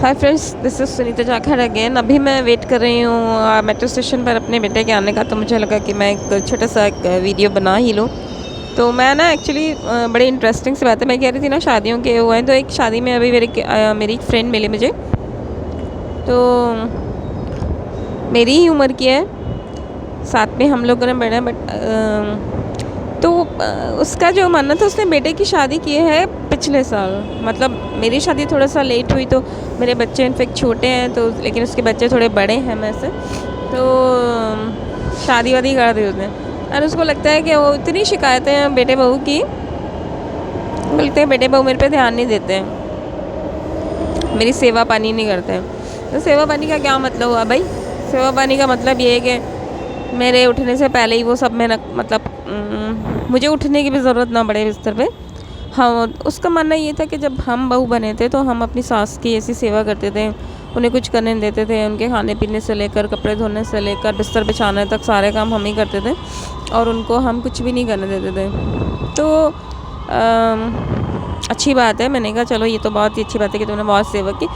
Hi friends, this is Sunita Jakhar again. अभी मैं wait कर रही हूँ मेट्रो स्टेशन पर अपने बेटे के आने का। तो मुझे लगा कि मैं एक छोटा सा एक वीडियो बना ही लूँ। तो मैं ना एक्चुअली बड़ी इंटरेस्टिंग सी बात है, मैं कह रही थी ना शादियों के हुए हैं, तो एक शादी में अभी मेरी एक फ्रेंड मिली मुझे। तो मेरी ही उम्र की है, साथ में हम लोगों ने बढ़ा। तो उसका जो मानना था, उसने बेटे की शादी की है पिछले साल। मतलब मेरी शादी थोड़ा सा लेट हुई, तो मेरे बच्चे इनफेक्ट छोटे हैं, तो लेकिन उसके बच्चे थोड़े बड़े हैं मेरे से। तो शादी वादी कर दी उसने। और उसको लगता है कि वो इतनी शिकायतें हैं बेटे बहू की, बोलते हैं बेटे बहू मेरे पे ध्यान नहीं देते हैं, मेरी सेवा पानी नहीं करते हैं। तो सेवा पानी का क्या मतलब हुआ भाई? सेवा पानी का मतलब ये है कि मेरे उठने से पहले ही वो सब में मतलब मुझे उठने की भी ज़रूरत ना पड़े बिस्तर पे। हाँ, उसका मानना ये था कि जब हम बहू बने थे तो हम अपनी सास की ऐसी सेवा करते थे, उन्हें कुछ करने नहीं देते थे। उनके खाने पीने से लेकर कपड़े धोने से लेकर बिस्तर बिछाने तक सारे काम हम ही करते थे, और उनको हम कुछ भी नहीं करने देते थे। तो अच्छी बात है, मैंने कहा चलो ये तो बहुत ही अच्छी बात है कि तुमने बहुत सेवा की।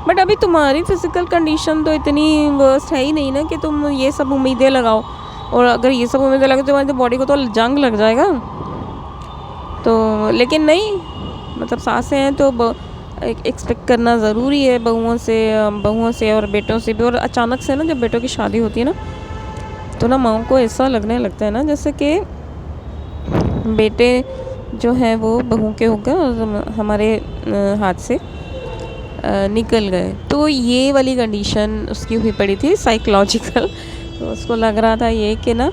बट अभी तुम्हारी फिज़िकल कंडीशन तो इतनी वर्स्ट है ही नहीं ना कि तुम ये सब उम्मीदें लगाओ। और अगर ये सब उम्मीदें लगाओ तो तुम्हारी बॉडी को तो जंग लग जाएगा। तो लेकिन नहीं, मतलब सासें हैं तो एक्सपेक्ट करना ज़रूरी है बहुओं से और बेटों से भी। और अचानक से ना जब बेटों की शादी होती है ना, तो ना माँओं को ऐसा लगने लगता है ना जैसे कि बेटे जो हैं वो बहू के होकर और हमारे हाथ से निकल गए। तो ये वाली कंडीशन उसकी हुई पड़ी थी साइकोलॉजिकल। तो उसको लग रहा था ये कि ना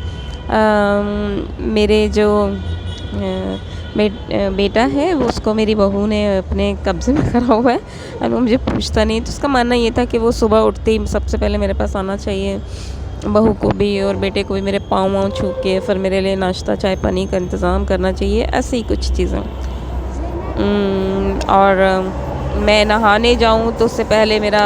मेरे जो बेटा है वो, उसको मेरी बहू ने अपने कब्ज़े में करा हुआ है और वो मुझे पूछता नहीं। तो उसका मानना ये था कि वो सुबह उठते ही सबसे पहले मेरे पास आना चाहिए, बहू को भी और बेटे को भी मेरे पाँव वाँव छू के फिर मेरे लिए नाश्ता चाय पानी का इंतज़ाम करना चाहिए, ऐसे ही कुछ चीज़ें। और मैं नहाने जाऊँ तो उससे पहले मेरा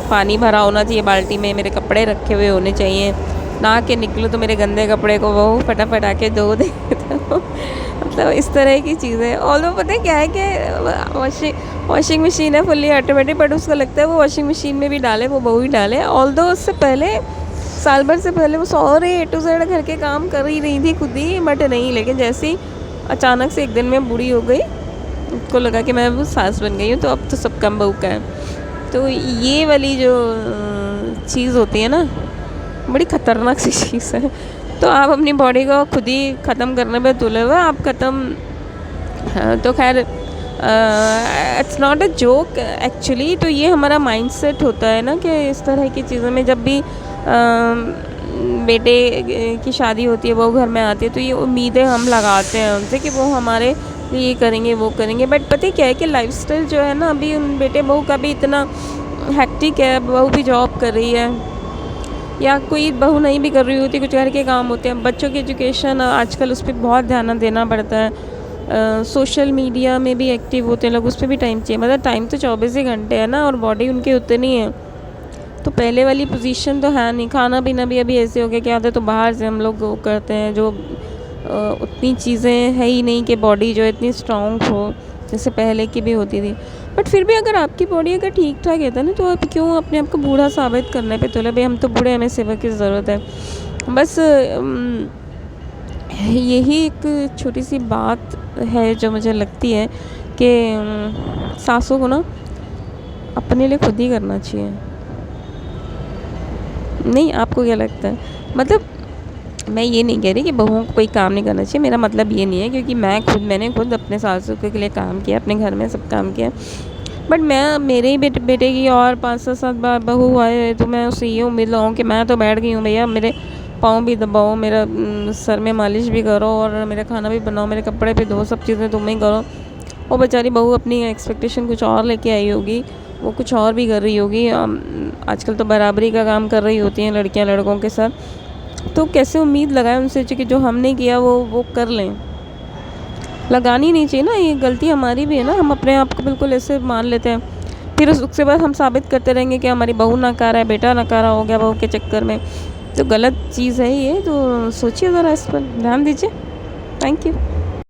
पानी भरा होना चाहिए बाल्टी में, मेरे कपड़े रखे हुए होने चाहिए। नहा के निकलूँ तो मेरे गंदे कपड़े को वो फटाफट आके धो दे। तो मतलब इस तरह की चीज़ें। ऑल्दो पता है क्या है कि वॉशिंग मशीन है फुल्ली ऑटोमेटिक, बट उसको लगता है वो वॉशिंग मशीन में भी डाले, वो बहू ही डाले। ऑल्दो उससे पहले साल भर से पहले वो सारे ए टू जेड घर के काम कर ही रही थी खुद ही, बट नहीं। लेकिन जैसे ही अचानक से एक दिन में बूढ़ी हो गई, उसको लगा कि मैं वो सास बन गई हूँ, तो अब तो सब काम बहू का है। तो ये वाली जो चीज़ होती है ना, बड़ी ख़तरनाक सी चीज़ है। तो आप अपनी बॉडी को खुद ही ख़त्म करने पे तुले हुए आप ख़त्म। हाँ, तो खैर it's not a joke actually. तो ये हमारा माइंडसेट होता है ना कि इस तरह की चीज़ों में जब भी बेटे की शादी होती है, वो घर में आती है, तो ये उम्मीदें हम लगाते हैं उनसे कि वो हमारे लिए ये करेंगे वो करेंगे। बट पता है क्या है कि लाइफस्टाइल जो है ना अभी उन बेटे बहू का भी इतना हैक्टिक है। बहू भी जॉब कर रही है, या कोई बहू नहीं भी कर रही होती, कुछ घर के काम होते हैं। बच्चों की एजुकेशन आजकल उस पर बहुत ध्यान देना पड़ता है। सोशल मीडिया में भी एक्टिव होते हैं लोग, उस पर भी टाइम चाहिए। मतलब टाइम तो 24 ही घंटे है ना, और बॉडी उनकी उतनी है। तो पहले वाली पोजीशन तो है नहीं। खाना पीना भी अभी ऐसे हो गया कि आते तो बाहर से हम लोग वो करते हैं, जो उतनी चीज़ें है ही नहीं कि बॉडी जो इतनी स्ट्रॉन्ग हो जैसे पहले की भी होती थी। बट फिर भी अगर आपकी बॉडी अगर ठीक ठाक है ना, तो आप क्यों अपने आप को बूढ़ा साबित करने पे तुले? भाई हम तो बूढ़े, हमें सेवा की ज़रूरत है। बस यही एक छोटी सी बात है जो मुझे लगती है कि सासों को ना अपने लिए खुद ही करना चाहिए। नहीं, आपको क्या लगता है? मतलब मैं ये नहीं कह रही कि बहुओं को कोई काम नहीं करना चाहिए, मेरा मतलब ये नहीं है, क्योंकि मैंने खुद अपने सासू के लिए काम किया, अपने घर में सब काम किया। बट मैं मेरे ही बेटे की और 5 से 7 बार बहू आए, तो मैं उससे ये उम्मीद लगाऊँ कि मैं तो बैठ गई हूँ भैया, मेरे पाँव भी दबाओ, मेरा सर में मालिश भी करो, और मेरा खाना भी बनाओ, मेरे कपड़े भी धो, सब चीज़ें तुम ही करो। वो बेचारी बहू अपनी एक्सपेक्टेशन कुछ और लेके आई होगी, वो कुछ और भी कर रही होगी। आजकल तो बराबरी का काम कर रही होती हैं लड़कियां लड़कों के साथ। तो कैसे उम्मीद लगाए उनसे कि जो हमने किया वो कर लें? लगानी नहीं चाहिए ना। ये गलती हमारी भी है ना, हम अपने आप को बिल्कुल ऐसे मान लेते हैं, फिर उसके बाद हम साबित करते रहेंगे कि हमारी बहू नकारा है, बेटा नकारा हो गया बहू के चक्कर में। तो गलत चीज़ है ये, तो सोचिए ज़रा, इस पर ध्यान दीजिए। Thank you.